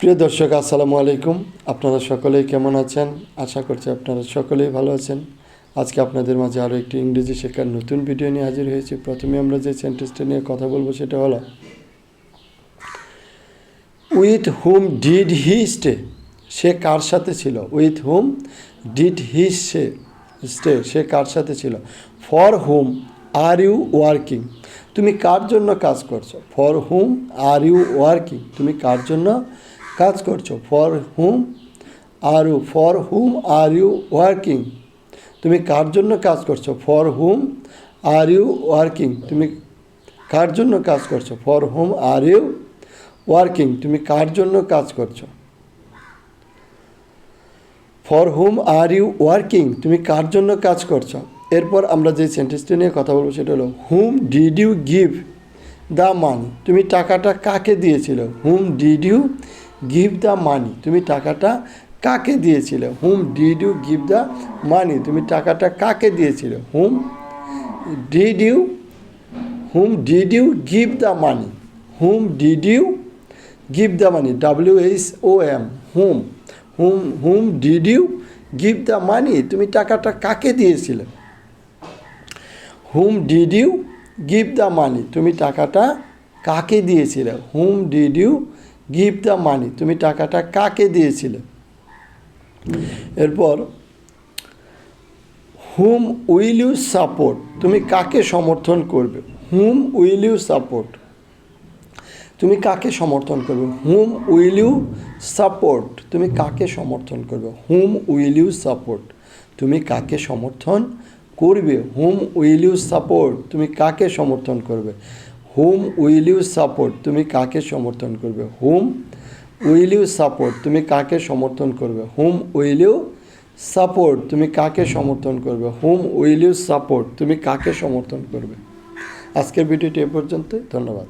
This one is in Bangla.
প্রিয় দর্শক, আসসালামু আলাইকুম। আপনারা সকলেই কেমন আছেন? আশা করছি আপনারা সকলেই ভালো আছেন। আজকে আপনাদের মাঝে আরও একটি ইংরেজি শেখার নতুন ভিডিও নিয়ে হাজির হয়েছি। প্রথমে আমরা যে সেন্টেন্সটা নিয়ে কথা বলবো সেটা হলো, with whom did he stay. সে কার সাথে ছিল? With whom did he stay, সে কার সাথে ছিল? For whom are you working, তুমি কার জন্য কাজ করছো? For whom are you working, তুমি কার জন্য কাজ করছো? For whom are you working, তুমি কার জন্য কাজ করছো? For whom are you working, তুমি কার জন্য কাজ করছো? For whom are you working, তুমি কার জন্য কাজ করছো? For whom are you working, তুমি কার জন্য কাজ করছো? এরপর আমরা যে সেন্টেন্সটি নিয়ে কথা বলবো সেটা হলো, whom did you give the money, তুমি টাকাটা কাকে দিয়েছিলে? Whom did you give the money, তুমি টাকাটা কাকে দিয়েছিলে? Whom did you give the money, তুমি টাকাটা কাকে দিয়েছিলে? Did you whom did you give the money, whom did you give the money, WHOM, whom whom did you give the money, তুমি টাকাটা কাকে দিয়েছিলে? Whom did you give the money, তুমি টাকাটা কাকে দিয়েছিলে? Whom did you give the money, তুমি টাকাটা কাকে দিয়েছিলে? এরপর হুম উইল ইউ সাপোর্ট, তুমি কাকে সমর্থন করবে? হুম উইল ইউ সাপোর্ট, তুমি কাকে সমর্থন করবে? হুম উইল ইউ সাপোর্ট, তুমি কাকে সমর্থন করবে? হুম উইল ইউ সাপোর্ট, তুমি কাকে সমর্থন করবে? হুম উইল ইউ সাপোর্ট, তুমি কাকে সমর্থন করবে? হুম উইল ইউ সাপোর্ট, তুমি কাকে সমর্থন করবে? হুম উইল ইউ সাপোর্ট, তুমি কাকে সমর্থন করবে? হুম উইল ইউ সাপোর্ট, তুমি কাকে সমর্থন করবে? হুম উইল ইউ সাপোর্ট, তুমি কাকে সমর্থন করবে? আজকের ভিডিওটি এ পর্যন্তই। ধন্যবাদ।